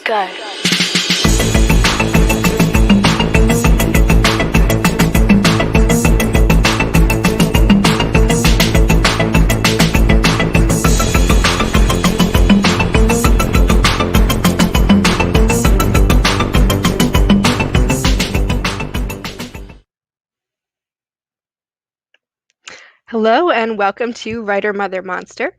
Go. Hello and welcome to Writer Mother Monster.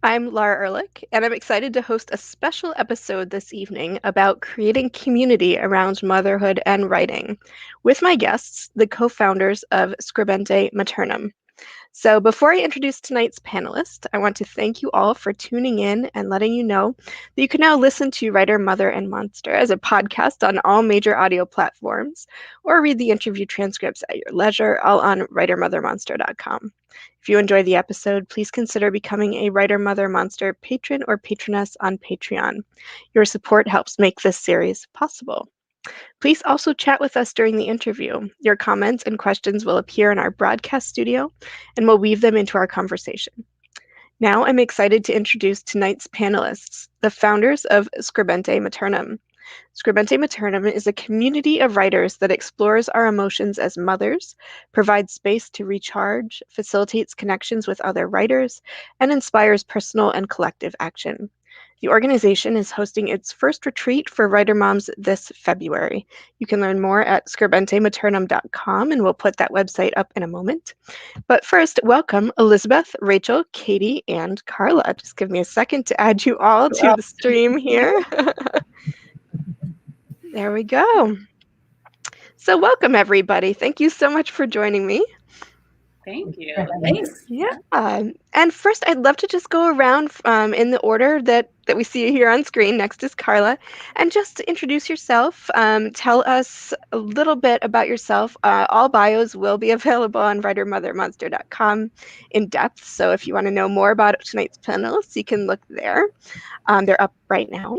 I'm Laura Ehrlich, and I'm excited to host a special episode this evening about creating community around motherhood and writing with my guests, the co-founders of Scribente Maternum. So before I introduce tonight's panelists, I want to thank you all for tuning in and letting you know that you can now listen to Writer, Mother, and Monster as a podcast on all major audio platforms, or read the interview transcripts at your leisure, all on writermothermonster.com. If you enjoy the episode, please consider becoming a Writer Mother Monster patron or patroness on Patreon. Your support helps make this series possible. Please also chat with us during the interview. Your comments and questions will appear in our broadcast studio, and we'll weave them into our conversation. Now I'm excited to introduce tonight's panelists, the founders of Scribente Maternum. Scribente Maternum is a community of writers that explores our emotions as mothers, provides space to recharge, facilitates connections with other writers, and inspires personal and collective action. The organization is hosting its first retreat for writer moms this February. You can learn more at scribentematernum.com, and we'll put that website up in a moment. But first, welcome Elizabeth, Rachel, Caytie, and Carla. Just give me a second to add you all to the stream here. There we go. So welcome, everybody. Thank you so much for joining me. Thank you. Thanks. Yeah. And first, I'd love to just go around in the order that we see here on screen. Next is Carla. And just to introduce yourself, tell us a little bit about yourself. All bios will be available on writermothermonster.com in depth. So if you want to know more about tonight's panelists, you can look there. They're up right now.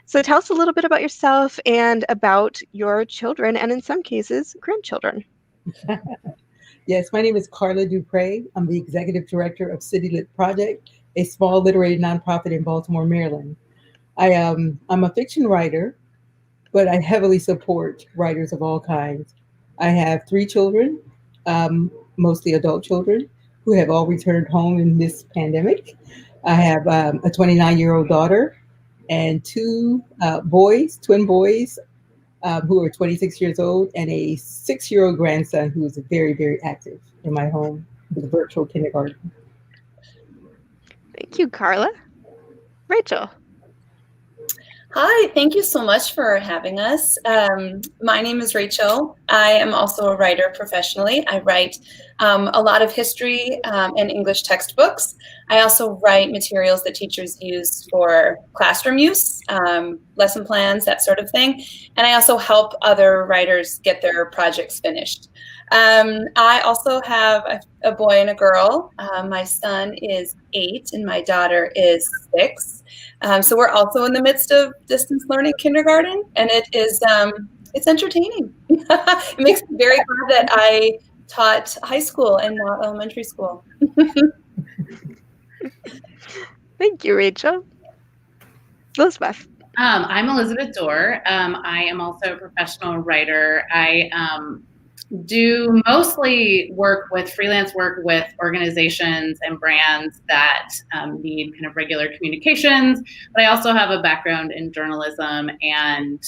So tell us a little bit about yourself and about your children, and in some cases, grandchildren. Yes, my name is Carla Du Pree. I'm the executive director of City Lit Project, a small literary nonprofit in Baltimore, Maryland. I'm a fiction writer, but I heavily support writers of all kinds. I have 3 children, mostly adult children, who have all returned home in this pandemic. I have a 29-year-old daughter and 2 boys, twin boys, who are 26 years old, and a 6-year-old grandson who is very, very active in my home with a virtual kindergarten. Thank you, Carla. Rachel. Hi, thank you so much for having us. My name is Rachel. I am also a writer professionally. I write a lot of history and English textbooks. I also write materials that teachers use for classroom use, lesson plans, that sort of thing. And I also help other writers get their projects finished. I also have a boy and a girl. My son is 8 and my daughter is 6. So we're also in the midst of distance learning kindergarten, and it is it's entertaining. It makes me very glad that I taught high school and not elementary school. Thank you, Rachel. Elizabeth. I'm Elizabeth Doerr. I am also a professional writer. I do mostly freelance work with organizations and brands that need kind of regular communications, but I also have a background in journalism and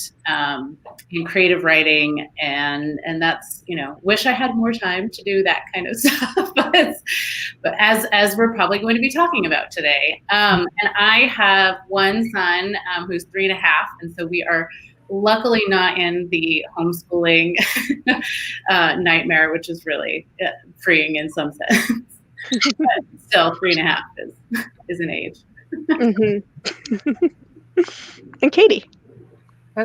in creative writing, and that's, wish I had more time to do that kind of stuff, but as we're probably going to be talking about today. And I have one son who's 3.5, and so we are luckily not in the homeschooling nightmare, which is really freeing in some sense. But still, 3.5 is an age. Mm-hmm. And Caytie.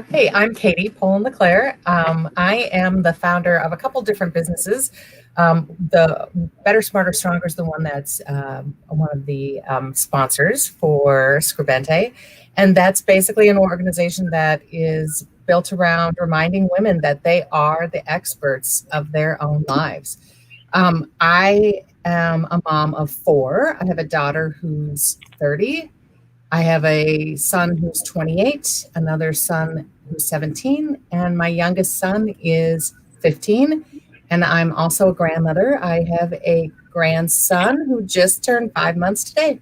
Hey, I'm Caytie Pohlen LaClare. I am the founder of a couple different businesses. The Better, Smarter, Stronger is the one that's one of the sponsors for Scribente. And that's basically an organization that is built around reminding women that they are the experts of their own lives. I am a mom of 4. I have a daughter who's 30, I have a son who's 28, another son who's 17, and my youngest son is 15. And I'm also a grandmother. I have a grandson who just turned 5 months today.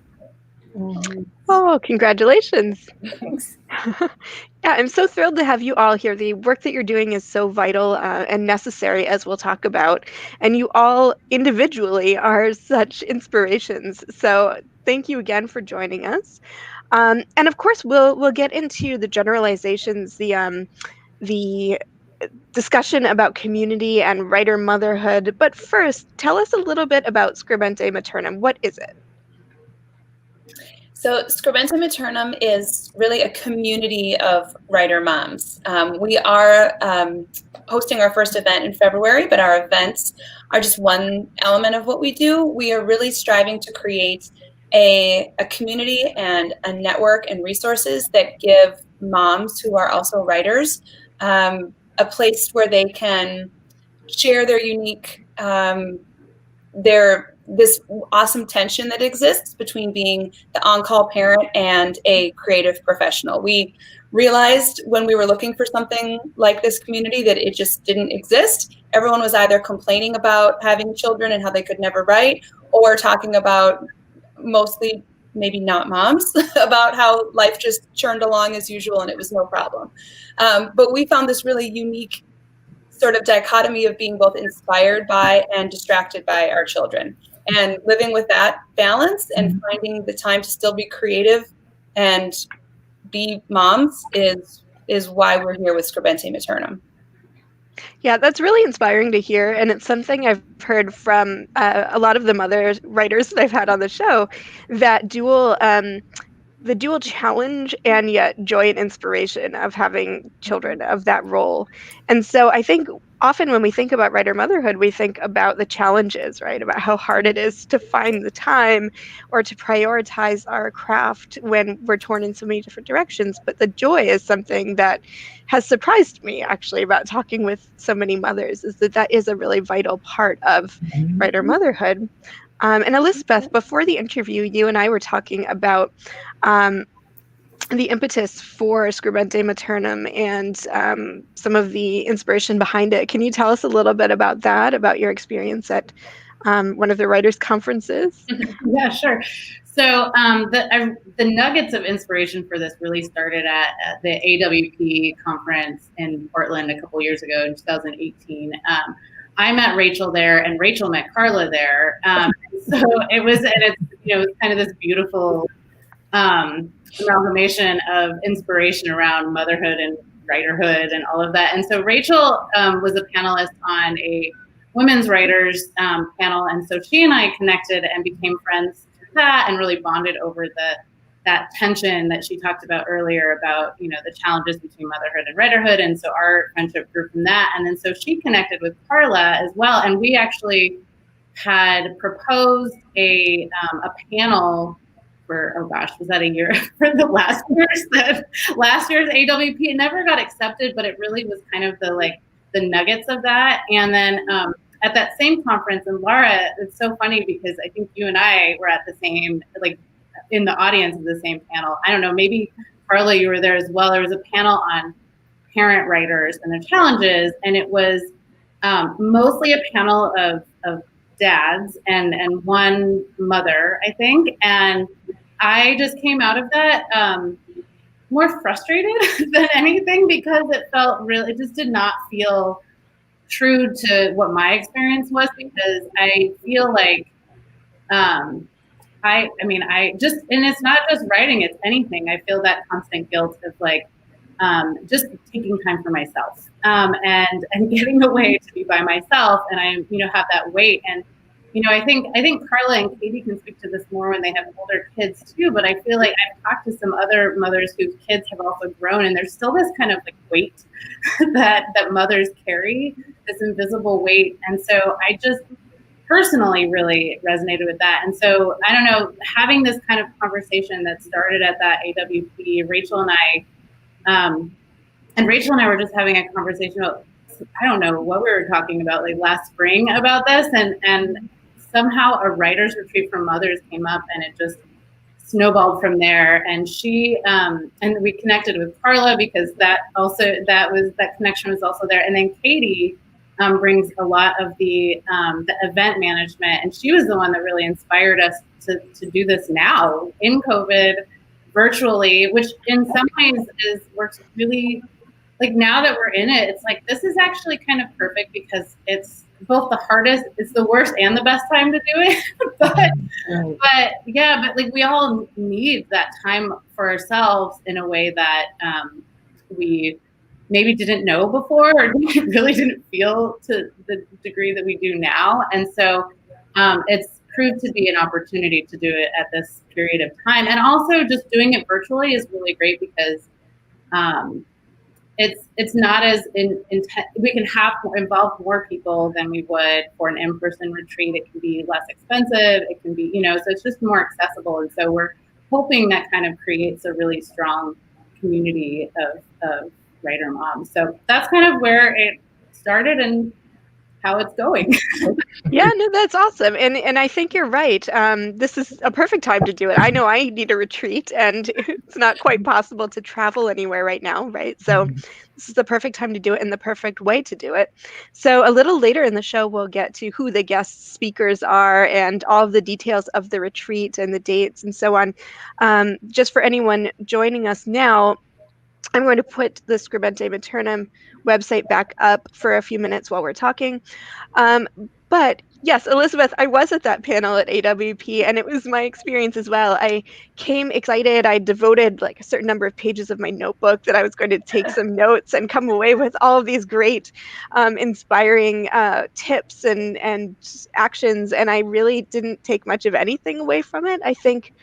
Oh, congratulations. Thanks. Yeah, I'm so thrilled to have you all here. The work that you're doing is so vital and necessary, as we'll talk about. And you all individually are such inspirations. So thank you again for joining us. And of course, we'll get into the generalizations, the discussion about community and writer motherhood. But first, tell us a little bit about Scribente Maternum. What is it? So Scribente Maternum is really a community of writer moms. We are hosting our first event in February, but our events are just one element of what we do. We are really striving to create a community and a network and resources that give moms who are also writers a place where they can share their unique this awesome tension that exists between being the on-call parent and a creative professional. We realized when we were looking for something like this community that it just didn't exist. Everyone was either complaining about having children and how they could never write, or talking about, mostly maybe not moms, about how life just churned along as usual and it was no problem. But we found this really unique sort of dichotomy of being both inspired by and distracted by our children. And living with that balance and finding the time to still be creative and be moms is why we're here with Scribente Maternum. Yeah, that's really inspiring to hear. And it's something I've heard from a lot of the mother writers that I've had on the show, that the dual challenge and yet joy and inspiration of having children, of that role. And so I think often when we think about writer motherhood, we think about the challenges, right? About how hard it is to find the time or to prioritize our craft when we're torn in so many different directions. But the joy is something that has surprised me, actually, about talking with so many mothers, is that is a really vital part of writer motherhood. And Elizabeth, before the interview, you and I were talking about the impetus for Scribente Maternum and some of the inspiration behind it. Can you tell us a little bit about that, about your experience at one of the writers' conferences? Yeah, sure. So the nuggets of inspiration for this really started at the AWP conference in Portland a couple years ago in 2018. I met Rachel there, and Rachel met Carla there. So it was kind of this beautiful amalgamation of inspiration around motherhood and writerhood and all of that. And so Rachel was a panelist on a women's writers panel, and so she and I connected and became friends through that, and really bonded over that tension that she talked about earlier about the challenges between motherhood and writerhood. And so our friendship grew from that. And then so she connected with Carla as well, and we actually had proposed a panel for, oh gosh, was that a year for the last year's AWP? It never got accepted, but it really was kind of the nuggets of that. And then at that same conference, and Laura, it's so funny because I think you and I were at the same, in the audience of the same panel. I don't know, maybe Carla, you were there as well. There was a panel on parent writers and their challenges, and it was mostly a panel of dads and one mother, I think. And I just came out of that more frustrated than anything, because it just did not feel true to what my experience was, because I feel like and it's not just writing, it's anything. I feel that constant guilt of just taking time for myself and getting away to be by myself. And I, have that weight. And, I think Carla and Caytie can speak to this more when they have older kids too, but I feel like I've talked to some other mothers whose kids have also grown, and there's still this kind of weight that mothers carry, this invisible weight. And so I just personally really resonated with that. And so, I don't know, having this kind of conversation that started at that AWP, Rachel and I were just having a conversation about, I don't know what we were talking about last spring about this, and somehow a writer's retreat for mothers came up, and it just snowballed from there. And she and we connected with Carla because that connection was also there. And then Caytie brings a lot of the event management, and she was the one that really inspired us to do this now in COVID, virtually, which in some ways works really, like, now that we're in it, it's like, this is actually kind of perfect because it's both the hardest, it's the worst and the best time to do it. but like, we all need that time for ourselves in a way that we maybe didn't know before, or really didn't feel to the degree that we do now. And so it's proved to be an opportunity to do it at this period of time. And also just doing it virtually is really great because it's not as we can involve more people than we would for an in-person retreat. It can be less expensive. It can be, so it's just more accessible. And so we're hoping that kind of creates a really strong community of writer moms. So that's kind of where it started and how it's going. Yeah, no, that's awesome. And I think you're right. This is a perfect time to do it. I know I need a retreat, and it's not quite possible to travel anywhere right now, right? So this is the perfect time to do it and the perfect way to do it. So a little later in the show, we'll get to who the guest speakers are and all of the details of the retreat and the dates and so on. Just for anyone joining us now, I'm going to put the Scribente Maternum website back up for a few minutes while we're talking. But yes, Elizabeth, I was at that panel at AWP, and it was my experience as well. I came excited. I devoted like a certain number of pages of my notebook that I was going to take some notes and come away with all of these great, inspiring tips and actions. And I really didn't take much of anything away from it, I think,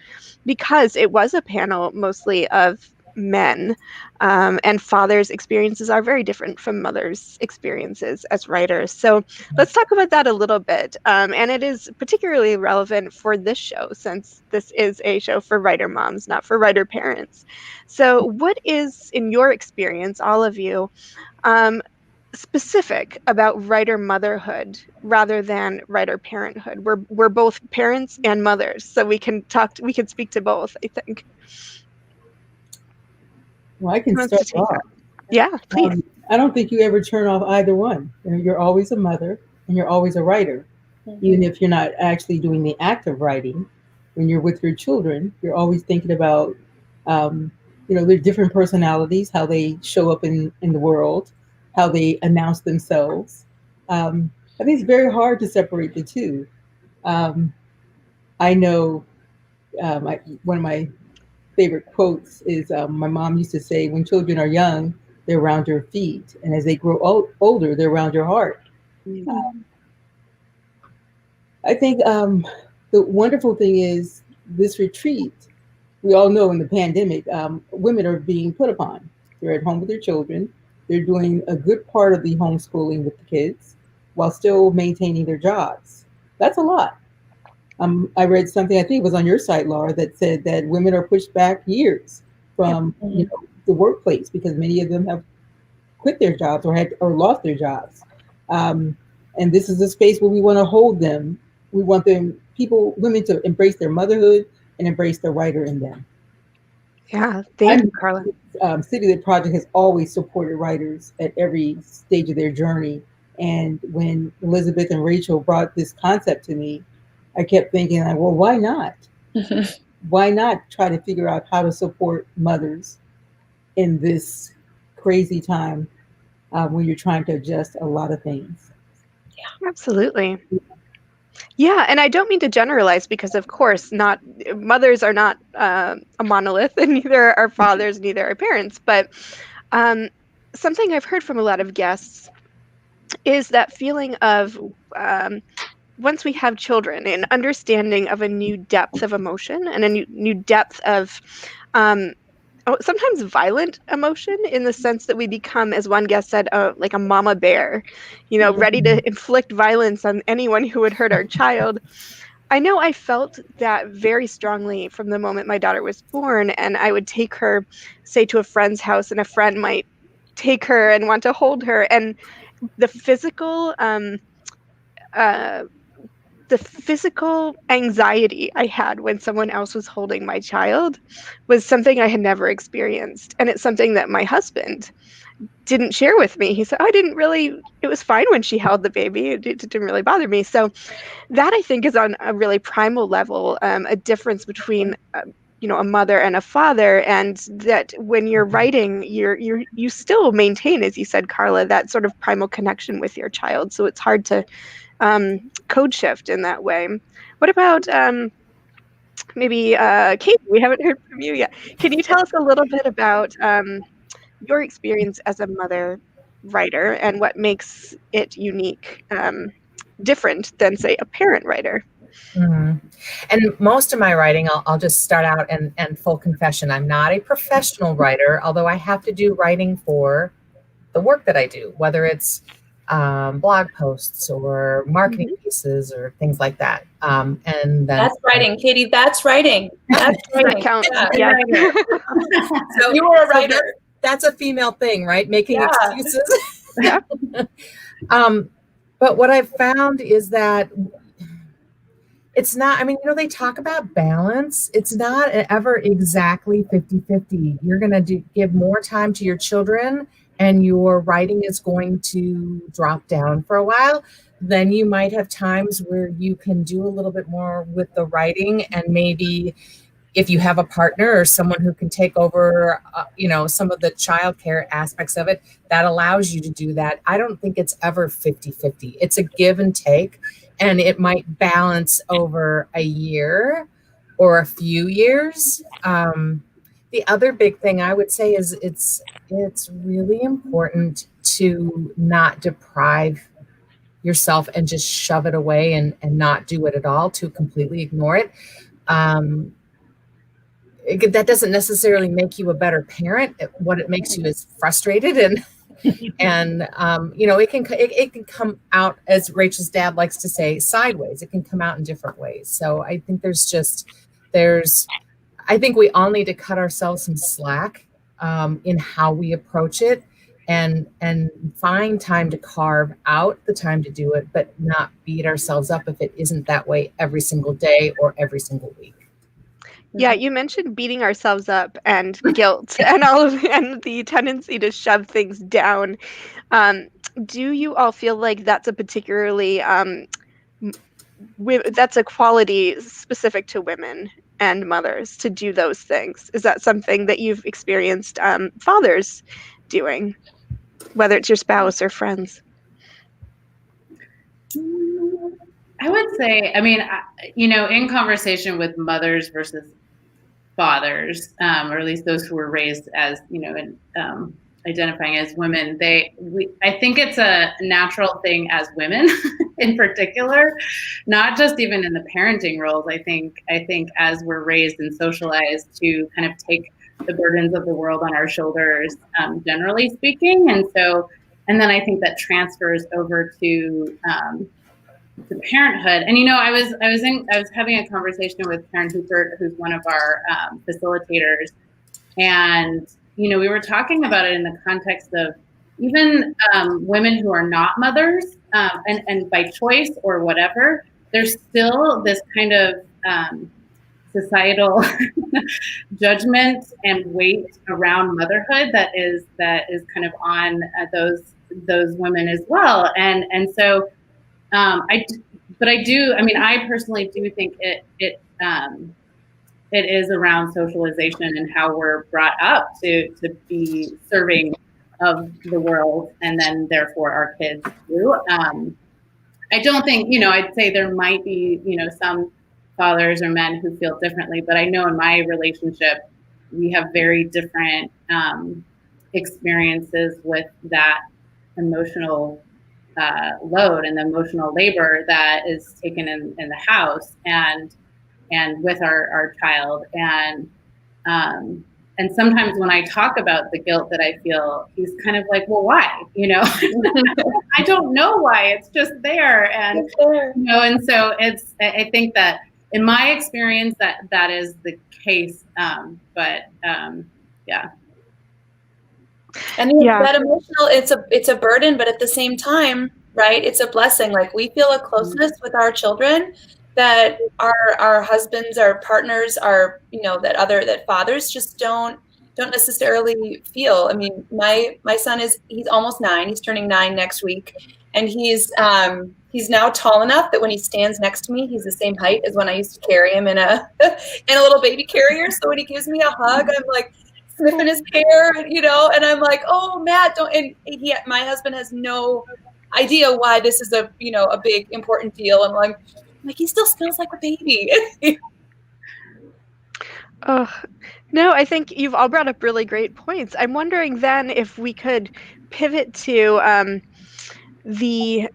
because it was a panel mostly of men, and fathers' experiences are very different from mothers' experiences as writers. So let's talk about that a little bit. And it is particularly relevant for this show, since this is a show for writer moms, not for writer parents. So what is, in your experience, all of you, specific about writer motherhood rather than writer parenthood? We're both parents and mothers, so we can speak to both, I think. Well, I can start off. Yeah, please. I don't think you ever turn off either one. You're always a mother and you're always a writer. Even if you're not actually doing the act of writing, when you're with your children, you're always thinking about, their different personalities, how they show up in the world, how they announce themselves. I think it's very hard to separate the two. I know one of my favorite quotes is my mom used to say, when children are young, they're around your feet. And as they grow older, they're around your heart. I think the wonderful thing is this retreat, we all know in the pandemic, women are being put upon. They're at home with their children. They're doing a good part of the homeschooling with the kids while still maintaining their jobs. That's a lot. I read something, I think it was on your site, Laura, that said that women are pushed back years from the workplace because many of them have quit their jobs or lost their jobs. And this is a space where we want to hold them. We want women to embrace their motherhood and embrace the writer in them. Yeah, thank you, Carla. City Lit Project has always supported writers at every stage of their journey. And when Elizabeth and Rachel brought this concept to me, I kept thinking, well, why not? Why not try to figure out how to support mothers in this crazy time when you're trying to adjust a lot of things? Yeah, absolutely. Yeah, and I don't mean to generalize because, of course, mothers are not a monolith, and neither are fathers, neither are parents. But something I've heard from a lot of guests is that feeling of once we have children, an understanding of a new depth of emotion and a new depth of sometimes violent emotion, in the sense that we become, as one guest said, like a mama bear, ready to inflict violence on anyone who would hurt our child. I know I felt that very strongly from the moment my daughter was born, and I would take her, say, to a friend's house, and a friend might take her and want to hold her, and the physical the physical anxiety I had when someone else was holding my child was something I had never experienced. And it's something that my husband didn't share with me. He said, it was fine when she held the baby. It didn't really bother me. So that I think is on a really primal level, a difference between a mother and a father, and that when you're writing, you still maintain, as you said, Carla, that sort of primal connection with your child. So it's hard to code shift in that way. What about maybe Caytie? We haven't heard from you yet. Can you tell us a little bit about your experience as a mother writer and what makes it unique, different than, say, a parent writer? Mm-hmm. And most of my writing, I'll just start out and full confession, I'm not a professional writer, although I have to do writing for the work that I do, whether it's blog posts or marketing pieces or things like that. And then that's writing, Caytie. That's writing. That's writing. Counts. Yeah. So you were a writer. That's a female thing, right? Making excuses. Yeah. But what I've found is that it's not, I mean, they talk about balance. It's not ever exactly 50-50. You're going to give more time to your children and your writing is going to drop down for a while. Then you might have times where you can do a little bit more with the writing, and maybe if you have a partner or someone who can take over, some of the childcare aspects of it, that allows you to do that. I don't think it's ever 50-50. It's a give and take, and it might balance over a year or a few years. The other big thing I would say is it's really important to not deprive yourself and just shove it away and not do it at all, to completely ignore it. That doesn't necessarily make you a better parent. What it makes you is frustrated, and it can come out, as Rachel's dad likes to say, sideways. It can come out in different ways. So I think I think we all need to cut ourselves some slack in how we approach it, and find time to carve out the time to do it, but not beat ourselves up if it isn't that way every single day or every single week. Yeah, you mentioned beating ourselves up and guilt and the tendency to shove things down. Do you all feel like that's a particularly that's a quality specific to women and mothers to do those things? Is that something that you've experienced fathers doing, whether it's your spouse or friends? I would say, in conversation with mothers versus fathers, or at least those who were raised as, identifying as women, I think it's a natural thing as women in particular, not just even in the parenting roles. I think as we're raised and socialized to kind of take the burdens of the world on our shoulders, generally speaking. And then I think that transfers over to parenthood. And I was having a conversation with Karen Hupert, who's one of our facilitators, and we were talking about it in the context of even women who are not mothers, and by choice or whatever, there's still this kind of societal judgment and weight around motherhood that is kind of on those women as well. And so I personally do think it is around socialization and how we're brought up to be serving of the world, and then therefore our kids too. I don't think, I'd say there might be, some fathers or men who feel differently, but I know in my relationship, we have very different experiences with that emotional load and the emotional labor that is taken in the house and with our child. And sometimes when I talk about the guilt that I feel, he's kind of like, well, why? I don't know why, it's just there. And, and so I think that in my experience that is the case. Yeah. And that emotional, it's a burden, but at the same time, right? It's a blessing. Like, we feel a closeness with our children that our husbands, our partners, our, that fathers just don't necessarily feel. I mean, my son he's almost 9. He's turning 9 next week, and he's now tall enough that when he stands next to me, he's the same height as when I used to carry him in a in a little baby carrier. So when he gives me a hug, I'm like sniffing his hair, and I'm like, oh, Matt, don't. And my husband has no idea why this is a big important deal. And I'm like, he still smells like a baby. Oh, no, I think you've all brought up really great points. I'm wondering then if we could pivot to the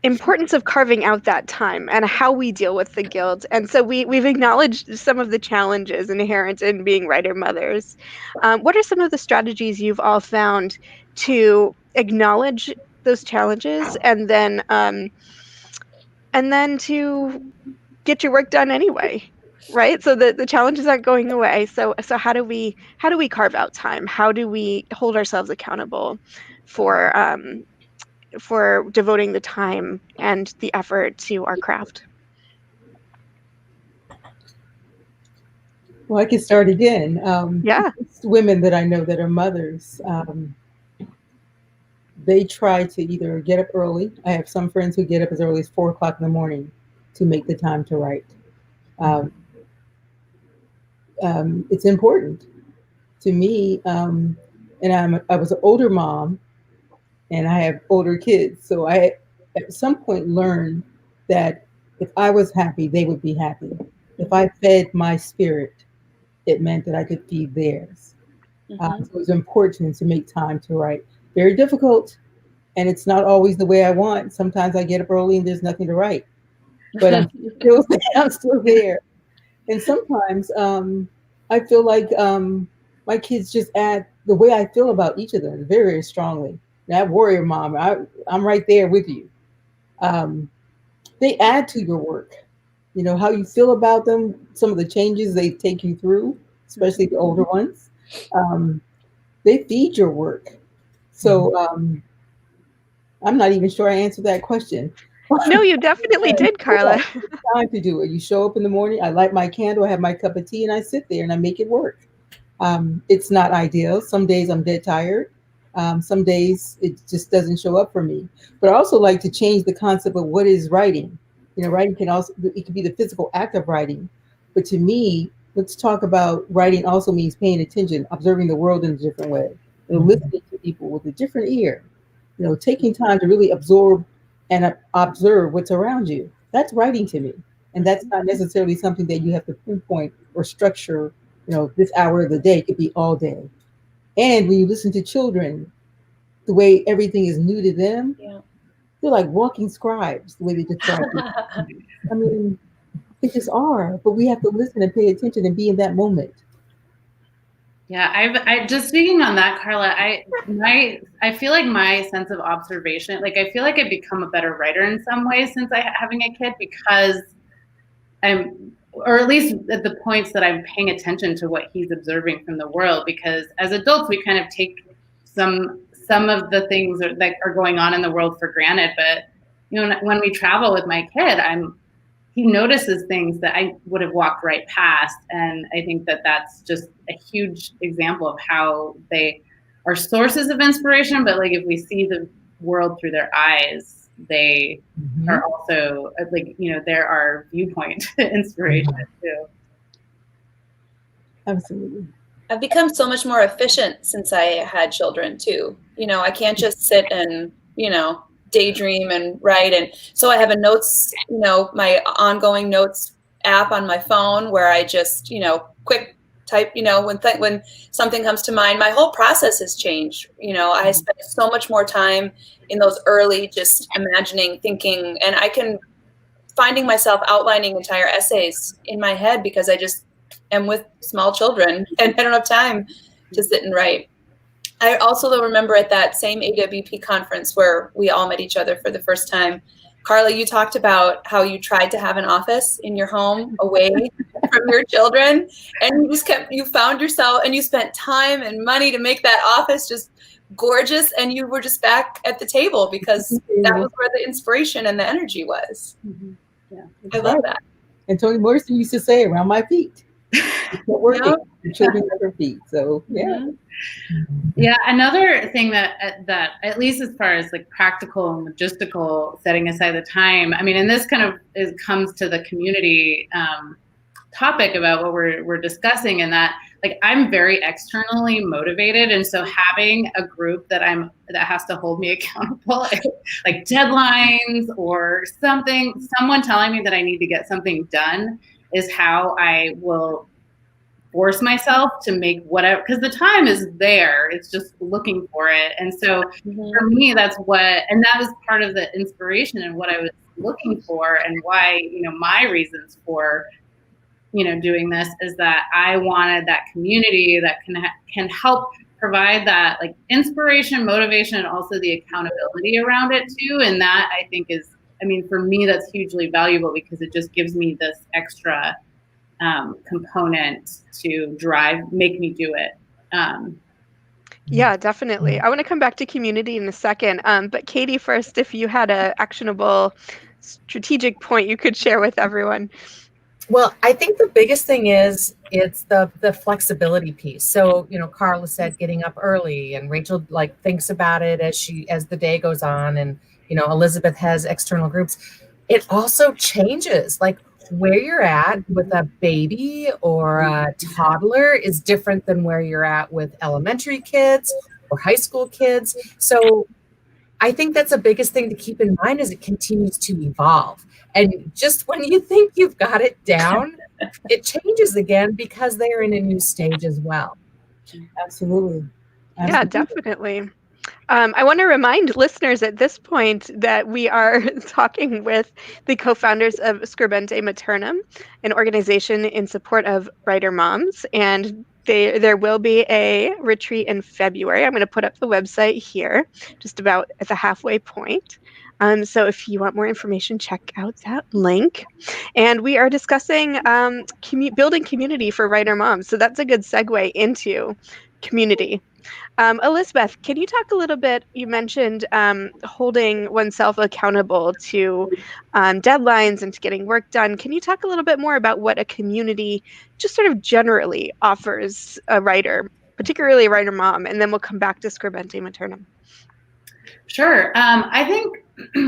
importance of carving out that time and how we deal with the guilt. And so we've acknowledged some of the challenges inherent in being writer mothers. What are some of the strategies you've all found to acknowledge those challenges and then to get your work done anyway? Right? So the challenges aren't going away. So how do we carve out time? How do we hold ourselves accountable for devoting the time and the effort to our craft? Well, I can start again. Yeah. Women that I know that are mothers, they try to either get up early. I have some friends who get up as early as 4 o'clock in the morning to make the time to write. It's important to me. And I was an older mom, and I have older kids. So I, at some point, learned that if I was happy, they would be happy. If I fed my spirit, it meant that I could feed theirs. So it was important to make time to write. Very difficult, and it's not always the way I want. Sometimes I get up early and there's nothing to write, but I'm still there. And sometimes I feel like my kids just add the way I feel about each of them very, very strongly. That warrior mom, I'm right there with you. They add to your work. How you feel about them, some of the changes they take you through, especially the older ones. They feed your work. So I'm not even sure I answered that question. No, you definitely did, Carla. Time to do it. You show up in the morning, I light my candle, I have my cup of tea, and I sit there and I make it work. It's not ideal. Some days I'm dead tired. Some days it just doesn't show up for me. But I also like to change the concept of what is writing. Writing it can be the physical act of writing. But to me, let's talk about writing also means paying attention, observing the world in a different way, listening to people with a different ear, taking time to really absorb and observe what's around you. That's writing to me. And that's not necessarily something that you have to pinpoint or structure, this hour of the day. It could be all day. And when you listen to children, the way everything is new to them, they're like walking scribes, the way they describe it. I mean, they just are, but we have to listen and pay attention and be in that moment. Yeah, I just speaking on that, Carla, I feel like my sense of observation, like I feel like I've become a better writer in some ways since having a kid, because or at least at the points that I'm paying attention to what he's observing from the world, because as adults, we kind of take some of the things that are going on in the world for granted. But, when we travel with my kid, he notices things that I would have walked right past. And I think that that's just a huge example of how they are sources of inspiration. But like, if we see the world through their eyes, they are also like, they're our viewpoint inspiration too. Absolutely. I've become so much more efficient since I had children too. I can't just sit and, daydream and write. And so I have a notes, my ongoing notes app on my phone where I just, quick type, when something comes to mind. My whole process has changed. I spend so much more time in those early, just imagining, thinking, and I can finding myself outlining entire essays in my head because I just am with small children and I don't have time to sit and write. I also remember at that same AWP conference where we all met each other for the first time, Carla, you talked about how you tried to have an office in your home away from your children, and you found yourself, and you spent time and money to make that office just gorgeous, and you were just back at the table because that was where the inspiration and the energy was. Mm-hmm. Yeah, I love that. And Toni Morrison used to say, "Around my feet." It's not working. The children at her feet. So yeah. Yeah, another thing that at least as far as like practical and logistical, setting aside the time, I mean, and this kind of comes to the community topic about what we're discussing, and that like I'm very externally motivated, and so having a group that has to hold me accountable, like deadlines or someone telling me that I need to get something done, is how I will force myself to make whatever, because the time is there, it's just looking for it. And so for me, that was part of the inspiration and what I was looking for, and why, my reasons for, doing this is that I wanted that community that can help provide that like inspiration, motivation, and also the accountability around it too. And that I think is, for me, that's hugely valuable, because it just gives me this extra component to make me do it. Yeah, definitely. I want to come back to community in a second. But Caytie, first, if you had an actionable strategic point you could share with everyone. Well, I think the biggest thing is it's the flexibility piece. So, Carla said getting up early, and Rachel like thinks about it as the day goes on, and Elizabeth has external groups. It also changes, like where you're at with a baby or a toddler is different than where you're at with elementary kids or high school kids. So I think that's the biggest thing to keep in mind as it continues to evolve. And just when you think you've got it down, it changes again because they're in a new stage as well. Absolutely. Yeah, definitely. I want to remind listeners at this point that we are talking with the co-founders of Scribente Maternum, an organization in support of writer moms, and there will be a retreat in February. I'm going to put up the website here, just about at the halfway point. So if you want more information, check out that link. And we are discussing building community for writer moms. So that's a good segue into community. Elizabeth, can you talk a little bit? You mentioned holding oneself accountable to deadlines and to getting work done. Can you talk a little bit more about what a community just sort of generally offers a writer, particularly a writer mom? And then we'll come back to Scribente Maternum. Sure. I think,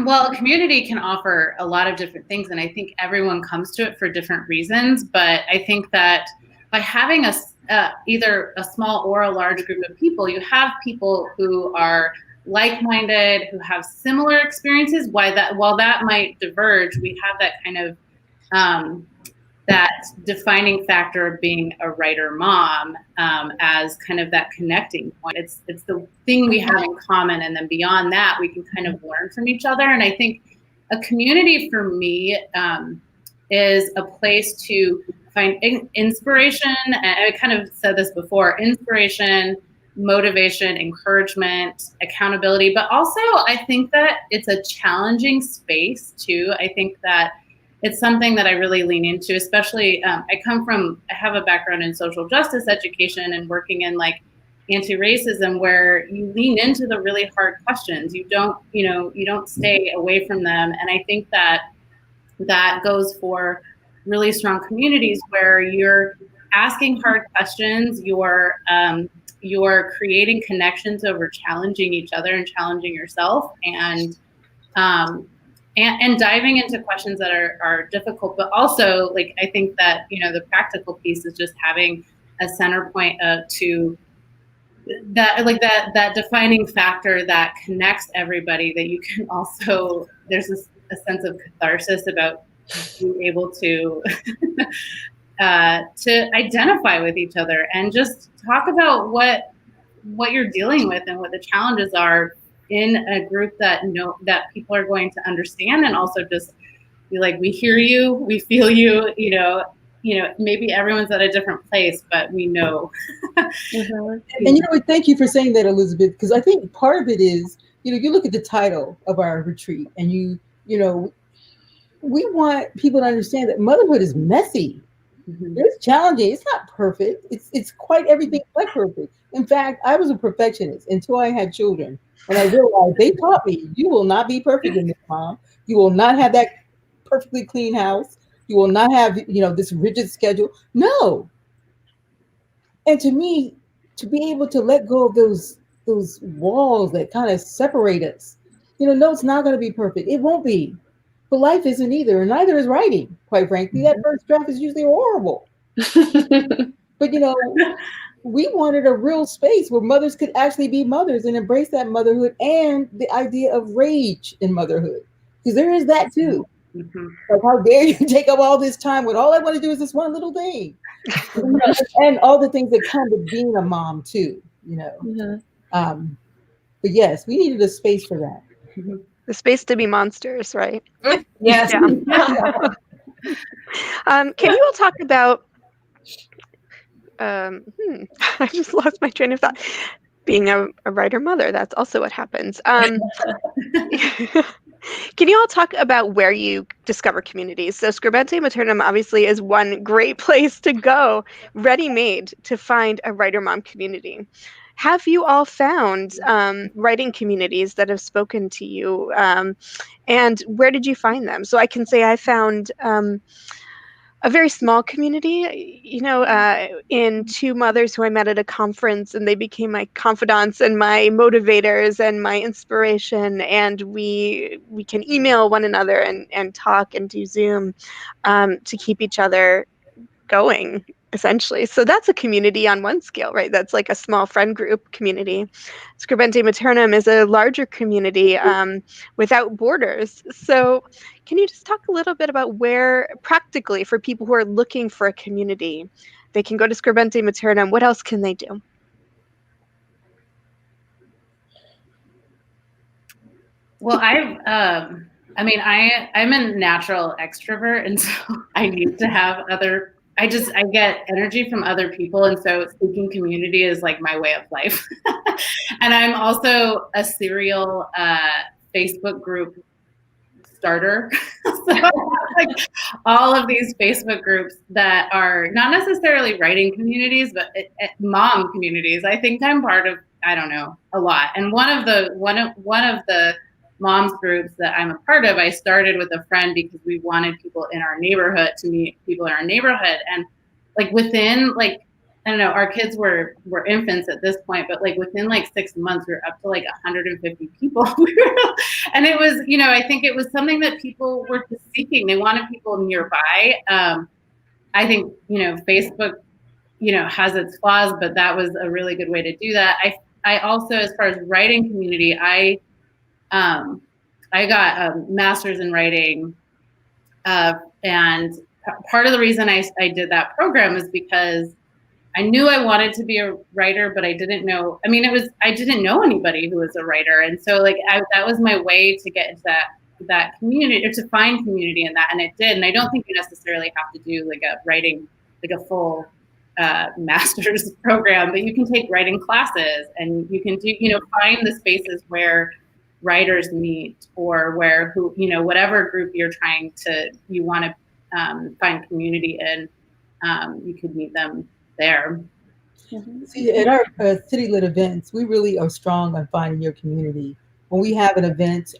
well, a community can offer a lot of different things, and I think everyone comes to it for different reasons. But I think that by having either a small or a large group of people, you have people who are like-minded, who have similar experiences. While that might diverge, we have that kind of that defining factor of being a writer mom as kind of that connecting point. It's the thing we have in common, and then beyond that, we can kind of learn from each other. And I think a community for me is a place to find inspiration. And I kind of said this before: inspiration, motivation, encouragement, accountability. But also, I think that it's a challenging space too. I think that it's something that I really lean into, especially I have a background in social justice education and working in like anti-racism, where you lean into the really hard questions. You don't stay away from them. And I think that goes for really strong communities where you're asking hard questions, you're creating connections over challenging each other and challenging yourself, and diving into questions that are difficult. But also, like, I think that the practical piece is just having a center point to that defining factor that connects everybody, that you can also, there's a sense of catharsis about being able to identify with each other and just talk about what you're dealing with and what the challenges are in a group that people are going to understand, and also just be like, we hear you, we feel you, maybe everyone's at a different place, but we know. And thank you for saying that, Elizabeth, because I think part of it is, you look at the title of our retreat, and we want people to understand that motherhood is messy. It's challenging. It's not perfect. It's quite everything but perfect. In fact, I was a perfectionist until I had children. When I realized they taught me, you will not be perfect in this, mom. You will not have that perfectly clean house. You will not have, this rigid schedule. No. And to me, to be able to let go of those walls that kind of separate us, no, it's not going to be perfect. It won't be. But life isn't either, and neither is writing, quite frankly. That first draft is usually horrible. But we wanted a real space where mothers could actually be mothers and embrace that motherhood and the idea of rage in motherhood. Because there is that too. Like, how dare you take up all this time when all I want to do is this one little thing. And all the things that come with being a mom too, But yes, we needed a space for that. The space to be monsters, right? Yes. Yeah. Can you all talk about I just lost my train of thought. Being a writer mother, that's also what happens. Can you all talk about where you discover communities? So Scribente Maternum obviously is one great place to go, ready-made to find a writer mom community. Have you all found writing communities that have spoken to you? And where did you find them? So I can say I found a very small community, in two mothers who I met at a conference, and they became my confidants and my motivators and my inspiration. And we can email one another and talk and do Zoom to keep each other going, essentially. So that's a community on one scale, right? That's like a small friend group community. Scribente Maternum is a larger community without borders. So can you just talk a little bit about where, practically, for people who are looking for a community, they can go to Scribente Maternum? What else can they do? Well, I'm a natural extrovert, and so I need to have I get energy from other people, and so seeking community is like my way of life. And I'm also a serial Facebook group starter. So I have, like, all of these Facebook groups that are not necessarily writing communities, but mom communities. I think I'm part of, I don't know, a lot. And one of the moms groups that I'm a part of, I started with a friend because we wanted people in our neighborhood to meet people in our neighborhood. And like within, like, I don't know, our kids were infants at this point, but like within like 6 months, we were up to like 150 people. And it was, I think it was something that people were just seeking. They wanted people nearby. I think, Facebook, has its flaws, but that was a really good way to do that. I also, as far as writing community, I got a master's in writing, and part of the reason I did that program is because I knew I wanted to be a writer, but I didn't know. I mean, I didn't know anybody who was a writer, and so like that was my way to get into that community, or to find community in that, and it did. And I don't think you necessarily have to do like a writing, like a full master's program, but you can take writing classes, and you can do, find the spaces where writers meet, or where whatever group you want to find community in, you could meet them there. See, at our City Lit events, we really are strong on finding your community. When we have an event,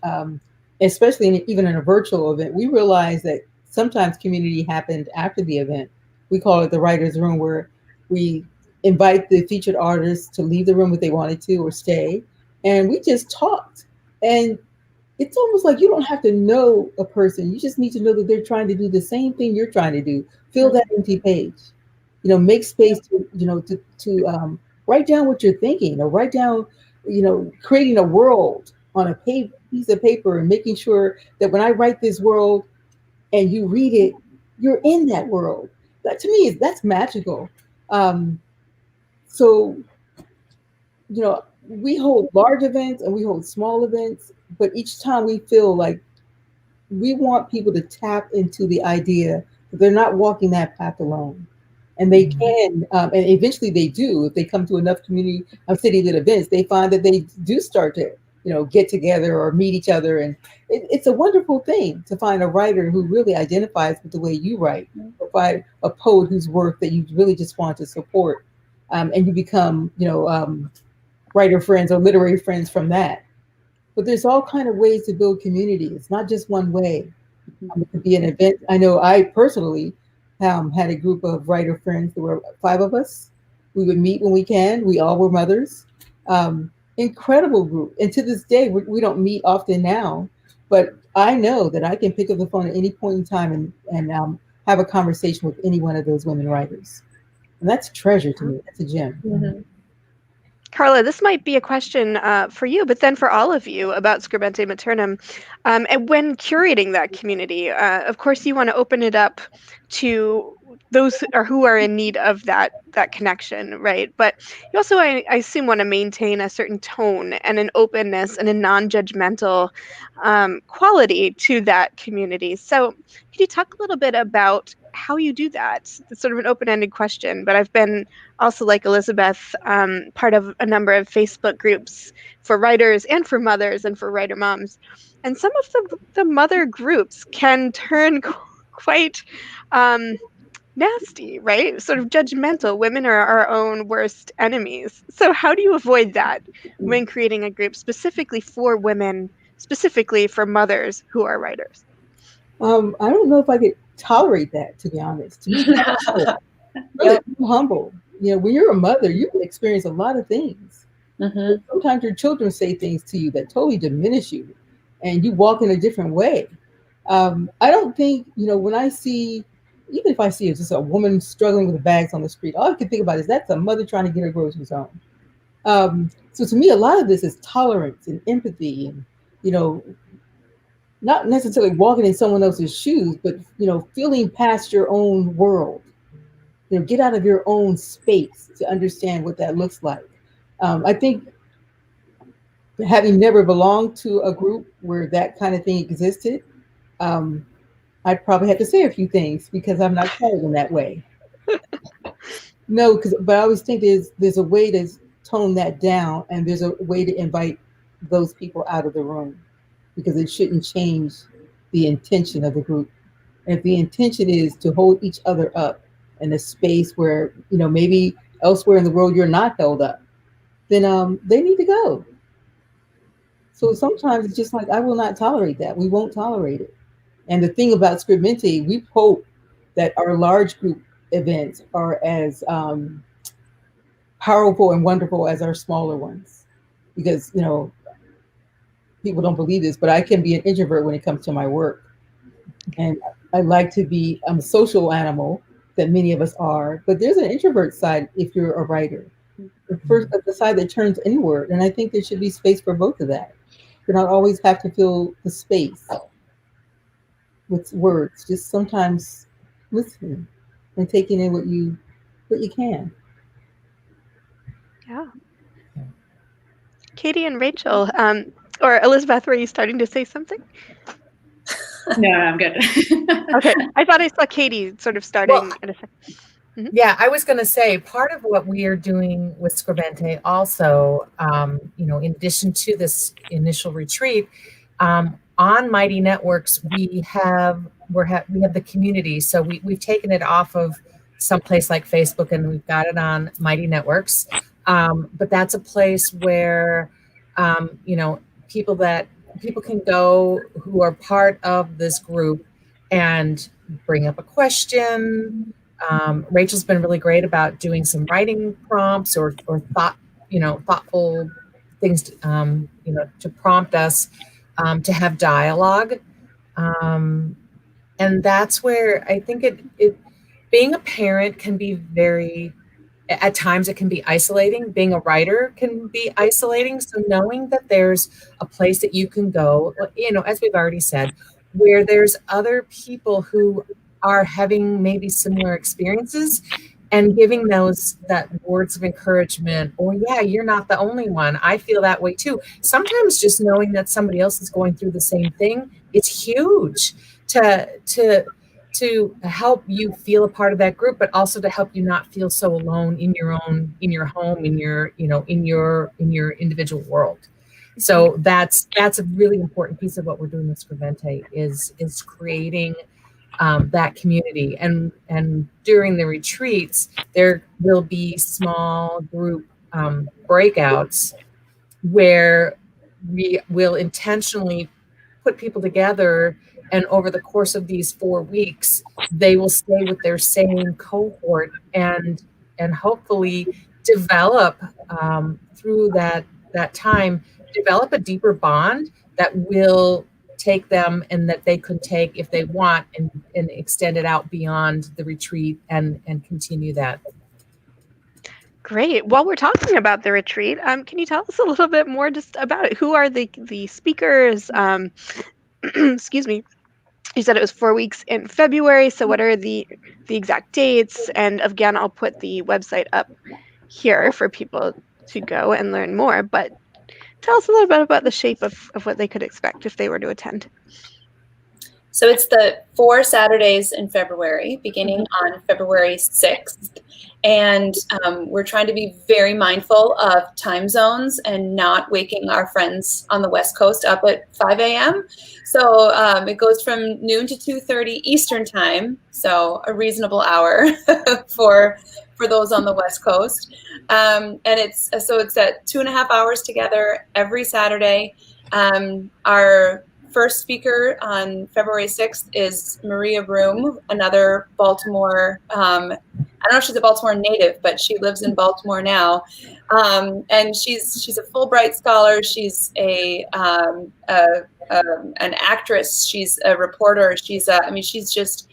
especially even in a virtual event, we realize that sometimes community happened after the event. We call it the writer's room, where we invite the featured artists to leave the room if they wanted to or stay. And we just talked. And it's almost like you don't have to know a person. You just need to know that they're trying to do the same thing you're trying to do. Fill that empty page. Make space to write down what you're thinking, or write down, creating a world on a piece of paper, and making sure that when I write this world and you read it, you're in that world. That to me that's magical. So, we hold large events and we hold small events, but each time we feel like we want people to tap into the idea that they're not walking that path alone. And they can, and eventually they do. If they come to enough community of City Lit events, they find that they do start to get together or meet each other. And it's a wonderful thing to find a writer who really identifies with the way you write, or find a poet whose work that you really just want to support. And you become, writer friends or literary friends from that. But there's all kind of ways to build community. It's not just one way. It could be an event. I know I personally had a group of writer friends. There were 5 of us. We would meet when we can. We all were mothers. Incredible group. And to this day, we don't meet often now, but I know that I can pick up the phone at any point in time and have a conversation with any one of those women writers. And that's a treasure to me. That's a gem. Mm-hmm. Carla, this might be a question for you, but then for all of you about Scribente Maternum. And when curating that community, of course, you want to open it up to those who are in need of that connection, right? But you also, I assume, want to maintain a certain tone and an openness and a non-judgmental quality to that community. So could you talk a little bit about how you do that? It's sort of an open-ended question, but I've been also, like Elizabeth, part of a number of Facebook groups for writers and for mothers and for writer moms. And some of the mother groups can turn quite nasty, right? Sort of judgmental. Women are our own worst enemies. So how do you avoid that when creating a group specifically for women, specifically for mothers who are writers? I don't know if I could tolerate that, to be honest. To be really humble. When you're a mother, you can experience a lot of things. Mm-hmm. Sometimes your children say things to you that totally diminish you, and you walk in a different way. I don't think, when I see, even if I see just a woman struggling with the bags on the street, all I can think about is that's a mother trying to get her groceries home. So to me, a lot of this is tolerance and empathy and, not necessarily walking in someone else's shoes, but, feeling past your own world. Get out of your own space to understand what that looks like. I think having never belonged to a group where that kind of thing existed, I'd probably have to say a few things because I'm not colored in that way. No, but I always think there's a way to tone that down, and there's a way to invite those people out of the room, because it shouldn't change the intention of the group. And if the intention is to hold each other up in a space where, maybe elsewhere in the world you're not held up, then they need to go. So sometimes it's just like, I will not tolerate that. We won't tolerate it. And the thing about Scribente, we hope that our large group events are as powerful and wonderful as our smaller ones. Because, people don't believe this, but I can be an introvert when it comes to my work. And I like to be, I'm a social animal that many of us are, but there's an introvert side if you're a writer. The side that turns inward. And I think there should be space for both of that. You not always have to fill the space with words, just sometimes listening and taking in what you can. Yeah. Caytie and Rachel, or Elizabeth, were you starting to say something? No, I'm good. Okay, I thought I saw Caytie sort of starting in a second. Mm-hmm. Yeah, I was going to say part of what we are doing with Scribente also, in addition to this initial retreat, on Mighty Networks, we have the community. So we've taken it off of some place like Facebook, and we've got it on Mighty Networks. But that's a place where, people can go who are part of this group and bring up a question. Rachel's been really great about doing some writing prompts or thoughtful things, to prompt us to have dialogue. And that's where I think it being a parent can be at times it can be isolating. Being a writer can be isolating. So knowing that there's a place that you can go, as we've already said, where there's other people who are having maybe similar experiences, and giving that words of encouragement, or yeah, you're not the only one. I feel that way too. Sometimes just knowing that somebody else is going through the same thing, it's huge to help you feel a part of that group, but also to help you not feel so alone in your home, in your individual world. So that's a really important piece of what we're doing with Scribente is creating that community. And during the retreats, there will be small group breakouts where we will intentionally put people together, and over the course of these 4 weeks, they will stay with their same cohort and hopefully develop through that time, develop a deeper bond that will take them, and that they could take if they want, and extend it out beyond the retreat and continue that. Great. While we're talking about the retreat, can you tell us a little bit more just about it? Who are the speakers? Excuse me. You said it was 4 weeks in February. So what are the exact dates? And again, I'll put the website up here for people to go and learn more. But tell us a little bit about the shape of what they could expect if they were to attend. So it's the 4 Saturdays in February, beginning on February 6th. And we're trying to be very mindful of time zones and not waking our friends on the West Coast up at 5 a.m. So it goes from noon to 2:30 Eastern time, so a reasonable hour for those on the West Coast. And it's at 2.5 hours together every Saturday. Our first speaker on February 6th is Maria Broom, another Baltimore, I don't know if she's a Baltimore native, but she lives in Baltimore now. And she's a Fulbright scholar. She's an actress. She's a reporter. She's just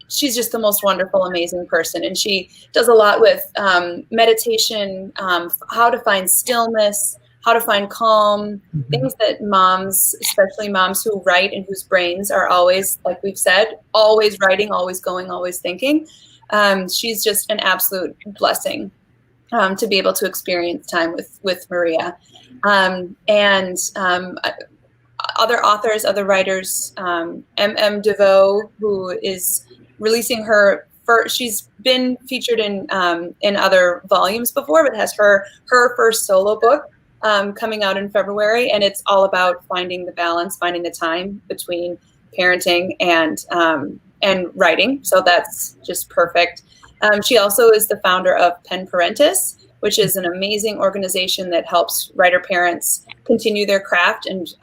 the most wonderful, amazing person. And she does a lot with meditation, how to find stillness, how to find calm, things that moms, especially moms who write and whose brains are always, like we've said, always writing, always going, always thinking. She's just an absolute blessing to be able to experience time with Maria. Other authors, other writers, M.M. DeVoe, who is releasing her first, she's been featured in other volumes before, but has her first solo book coming out in February, and it's all about finding the balance, finding the time between parenting and writing. So that's just perfect. She also is the founder of Pen Parentis, which is an amazing organization that helps writer parents continue their craft and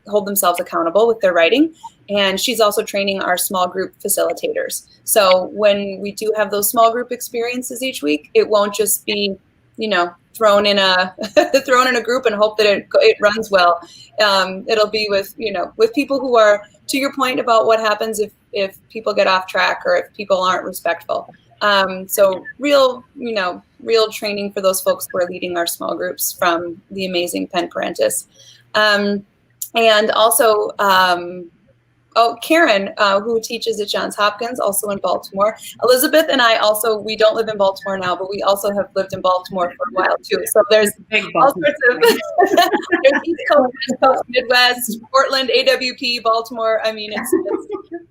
hold themselves accountable with their writing. And she's also training our small group facilitators. So when we do have those small group experiences each week, it won't just be, thrown in a group and hope that it runs well. It'll be with people who are, to your point about what happens if people get off track or if people aren't respectful. So real training for those folks who are leading our small groups from the amazing Pen Parentis. And also, Karen, who teaches at Johns Hopkins, also in Baltimore. Elizabeth and I also, we don't live in Baltimore now, but we also have lived in Baltimore for a while too. So there's all sorts of, there's East Coast, West Coast, Midwest, Portland, AWP, Baltimore. I mean, it's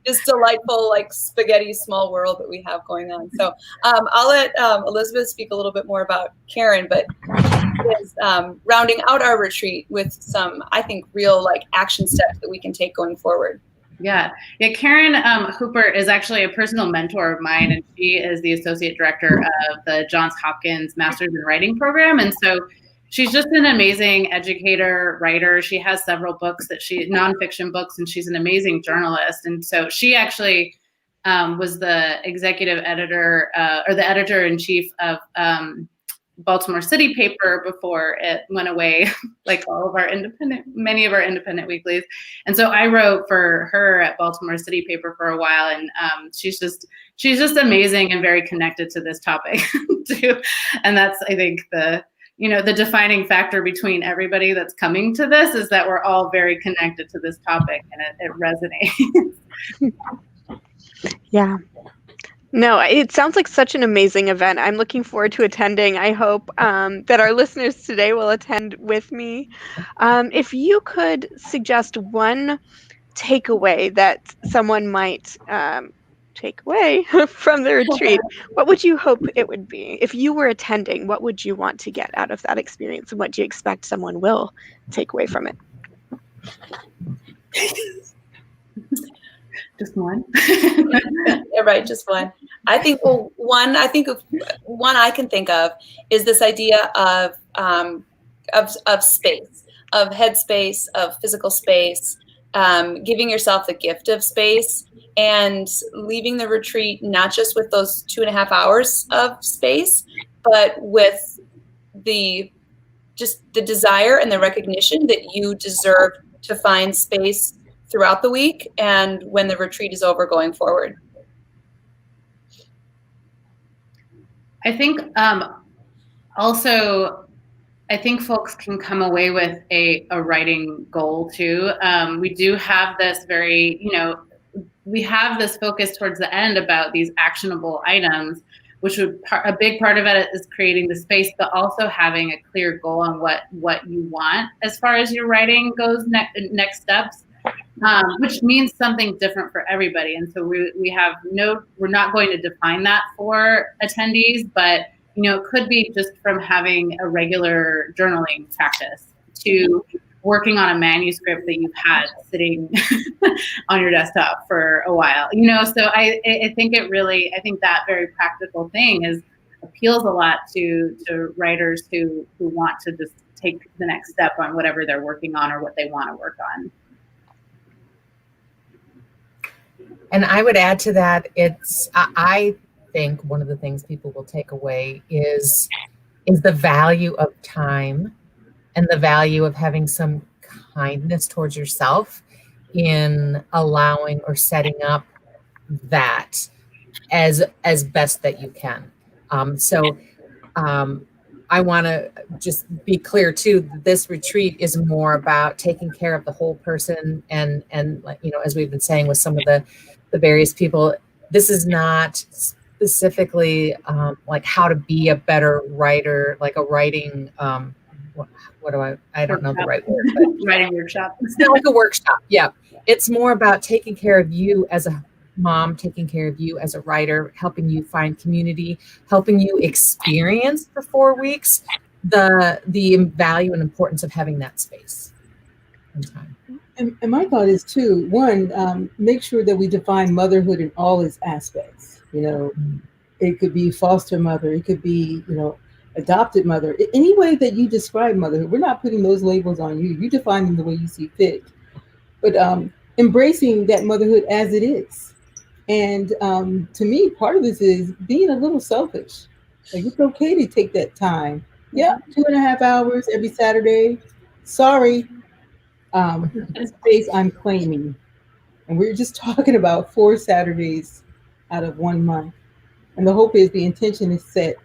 just delightful, like spaghetti small world that we have going on. So I'll let Elizabeth speak a little bit more about Karen, but she is rounding out our retreat with some, I think, real action steps that we can take going forward. Yeah. Karen Hooper is actually a personal mentor of mine, and she is the associate director of the Johns Hopkins Masters in Writing program. And so she's just an amazing educator, writer. She has several books nonfiction books, and she's an amazing journalist. And so she actually was the executive editor or the editor-in-chief of Baltimore City paper before it went away, like many of our independent weeklies. And so I wrote for her at Baltimore City paper for a while, and she's just amazing and very connected to this topic too. And that's, I think, the defining factor between everybody that's coming to this is that we're all very connected to this topic, and it resonates. Yeah. No, it sounds like such an amazing event. I'm looking forward to attending. I hope that our listeners today will attend with me. If you could suggest one takeaway that someone might take away from the retreat, what would you hope it would be? If you were attending, what would you want to get out of that experience? And what do you expect someone will take away from it? Just one. Yeah, right, just one. I think one I can think of is this idea of space, of headspace, of physical space, giving yourself the gift of space, and leaving the retreat not just with those 2.5 hours of space, but with the desire and the recognition that you deserve to find space throughout the week and when the retreat is over going forward. I think also, I think folks can come away with a writing goal too. We do have this we have this focus towards the end about these actionable items, which a big part of it is creating the space, but also having a clear goal on what you want as far as your writing goes, next steps. Which means something different for everybody. And so we're not going to define that for attendees, but it could be just from having a regular journaling practice to working on a manuscript that you've had sitting on your desktop for a while. So I think I think that very practical thing appeals a lot to writers who want to just take the next step on whatever they're working on or what they want to work on. And I would add to that, I think one of the things people will take away is the value of time and the value of having some kindness towards yourself in allowing or setting up that as best that you can. I want to just be clear too, this retreat is more about taking care of the whole person. And as we've been saying with some of the various people, this is not specifically like how to be a better writer, like a writing, I don't know the right word, but writing workshop. It's not like a workshop. Yeah. It's more about taking care of you as a mom, taking care of you as a writer, helping you find community, helping you experience for 4 weeks the value and importance of having that space and time. And my thought is too, one, make sure that we define motherhood in all its aspects. It could be foster mother, it could be, adopted mother, any way that you describe motherhood. We're not putting those labels on you. You define them the way you see fit. But embracing that motherhood as it is. And to me, part of this is being a little selfish. Like, it's okay to take that time. Yeah, 2.5 hours every Saturday. Sorry. The space I'm claiming. And we're just talking about 4 Saturdays out of 1 month. And the hope is, the intention is set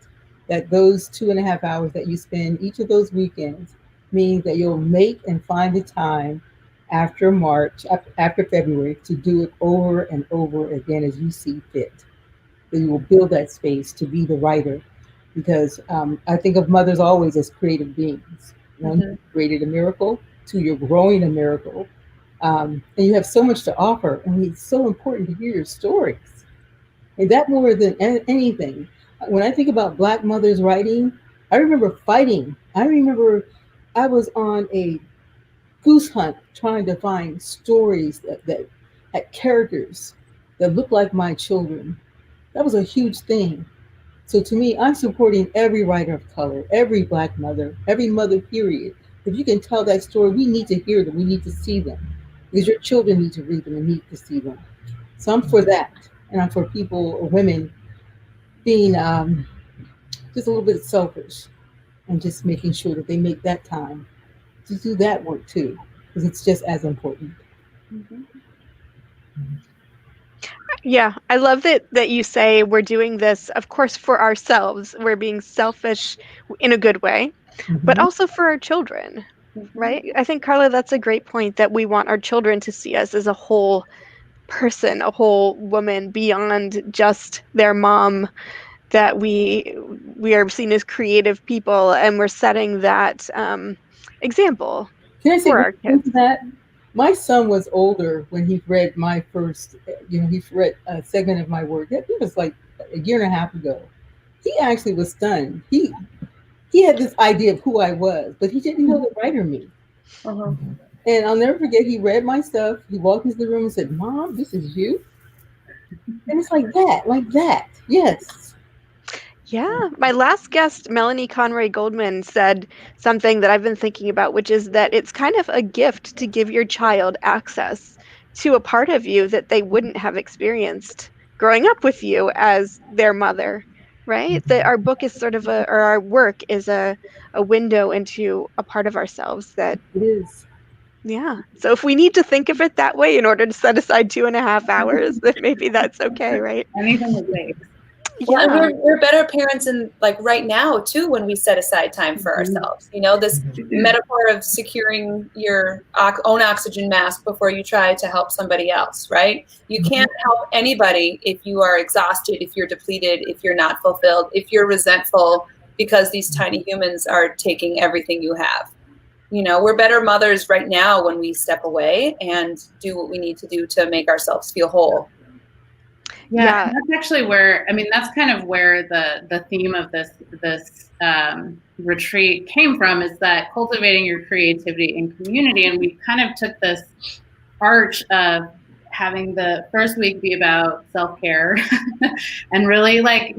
that those 2.5 hours that you spend each of those weekends means that you'll make and find the time after February, to do it over and over again as you see fit. That you will build that space to be the writer. Because I think of mothers always as creative beings. You created a miracle, 2, you're growing a miracle. And you have so much to offer. And it's so important to hear your stories. And that more than anything, when I think about Black mothers writing, I remember fighting. I remember I was on a goose hunt trying to find stories that had characters that looked like my children. That was a huge thing. So to me, I'm supporting every writer of color, every Black mother, every mother, period. If you can tell that story, we need to hear them. We need to see them, because your children need to read them and need to see them. So I'm for that. And I'm for people or women being just a little bit selfish and just making sure that they make that time to do that work too, because it's just as important. Yeah, I love that you say we're doing this, of course, for ourselves. We're being selfish in a good way, but also for our children, right? I think, Carla, that's a great point, that we want our children to see us as a whole person, a whole woman, beyond just their mom, that we are seen as creative people, and we're setting that example Can I say for our kids. that My son was older when he read my first, he read a segment of my work. It was like a year and a half ago. He actually was stunned. He had this idea of who I was, but he didn't know the writer me. Uh-huh. And I'll never forget, he read my stuff. He walked into the room and said, "Mom, this is you?" And it's like that. Yes. Yeah, my last guest, Melanie Conroy Goldman, said something that I've been thinking about, which is that it's kind of a gift to give your child access to a part of you that they wouldn't have experienced growing up with you as their mother, right? That our book is sort of or our work is a window into a part of ourselves that, It is. yeah. So if we need to think of it that way in order to set aside 2.5 hours, then maybe that's okay, right? Anything with legs. Well, Yeah. and we're better parents in like right now too when we set aside time for ourselves. You know, this metaphor of securing your own oxygen mask before you try to help somebody else, right? You can't help anybody if you are exhausted, if you're depleted, if you're not fulfilled, if you're resentful because these tiny humans are taking everything you have. You know, we're better mothers right now when we step away and do what we need to do to make ourselves feel whole. Yeah. And that's actually where, I mean, that's kind of where the theme of this retreat came from, is that cultivating your creativity in community. And we kind of took this arch of having the first week be about self-care and really like,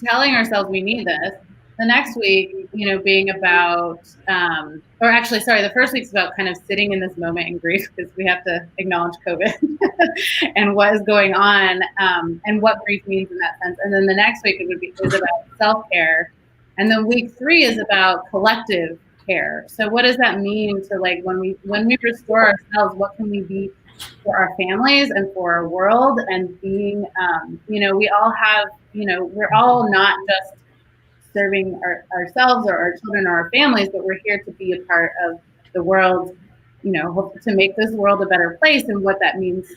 telling ourselves we need this. The next week, being about, or actually, sorry, the first week's about kind of sitting in this moment in grief, because we have to acknowledge COVID and what is going on, and what grief means in that sense. And then the next week is about self-care. And then week 3 is about collective care. So what does that mean to, like, when we restore ourselves, what can we be for our families and for our world? And being, we all have, we're all not just serving ourselves or our children or our families, but we're here to be a part of the world, to make this world a better place, and what that means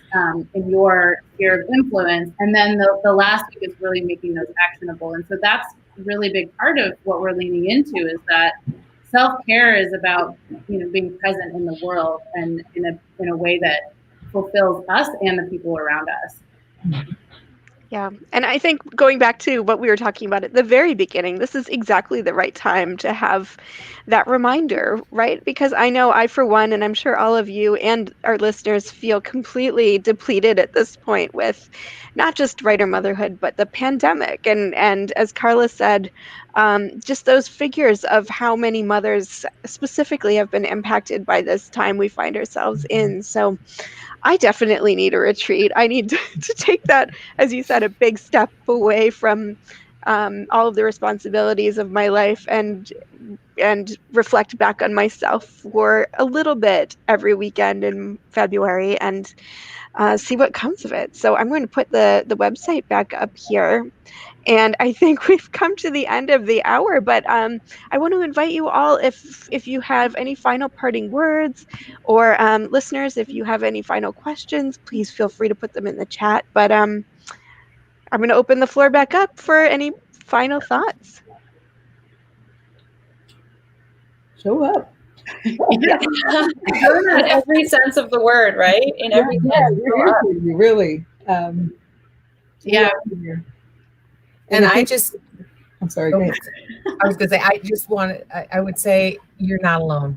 in your sphere of influence. And then the last week is really making those actionable. And so that's a really big part of what we're leaning into, is that self-care is about, being present in the world and in a way that fulfills us and the people around us. Yeah. And I think going back to what we were talking about at the very beginning, this is exactly the right time to have that reminder, right? Because I know I, for one, and I'm sure all of you and our listeners feel completely depleted at this point with not just writer motherhood, but the pandemic. And as Carla said, just those figures of how many mothers specifically have been impacted by this time we find ourselves in. So I definitely need a retreat. I need to take that, as you said, a big step away from all of the responsibilities of my life and reflect back on myself for a little bit every weekend in February and see what comes of it. So I'm going to put the website back up here. And I think we've come to the end of the hour, but I want to invite you all, if you have any final parting words, or listeners, if you have any final questions, please feel free to put them in the chat. But I'm going to open the floor back up for any final thoughts. Show up. Yeah. In every sense of the word, right? In every sense. We're here for you, really. Yeah. And I'm sorry. Go ahead. I was going to say, I would say you're not alone.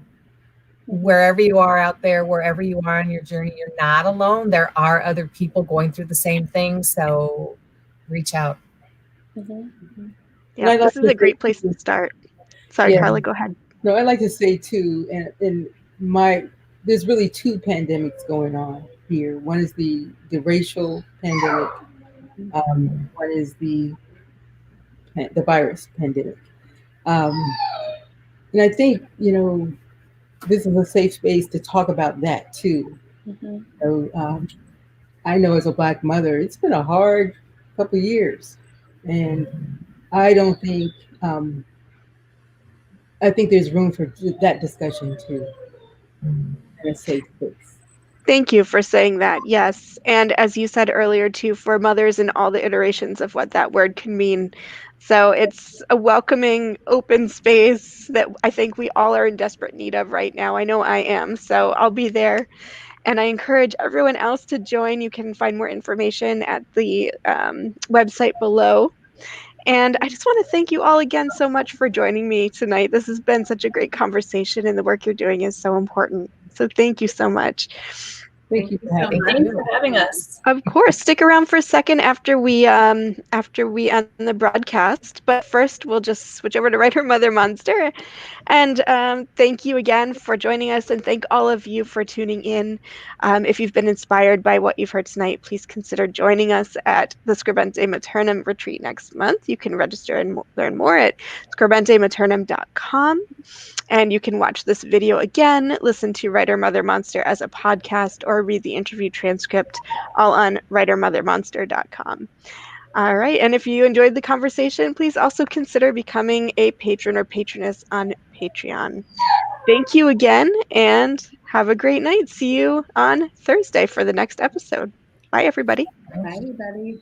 Wherever you are out there, wherever you are on your journey, you're not alone. There are other people going through the same thing. So reach out. Yeah, this is a great place to start. Sorry, Carla, go ahead. No, I'd like to say too, there's really 2 pandemics going on here. One is the racial pandemic. One is the virus pandemic. And I think, this is a safe space to talk about that too. So I know as a Black mother, it's been a hard couple of years. And I don't think, I think there's room for that discussion too, in a safe place. Thank you for saying that. Yes. And as you said earlier, too, for mothers and all the iterations of what that word can mean. So it's a welcoming, open space that I think we all are in desperate need of right now. I know I am. So I'll be there. And I encourage everyone else to join. You can find more information at the website below. And I just want to thank you all again so much for joining me tonight. This has been such a great conversation, and the work you're doing is so important. So thank you so much. Thank you for having Thanks for having us. Of course, stick around for a second after we end the broadcast. But first, we'll just switch over to Writer Mother Monster. And thank you again for joining us, and thank all of you for tuning in. If you've been inspired by what you've heard tonight, please consider joining us at the Scribente Maternum retreat next month. You can register and learn more at scribentematernum.com. And you can watch this video again, listen to Writer Mother Monster as a podcast, or read the interview transcript, all on writermothermonster.com. All right. And if you enjoyed the conversation, please also consider becoming a patron or patroness on Patreon. Thank you again, and have a great night. See you on Thursday for the next episode. Bye, everybody. Bye, everybody.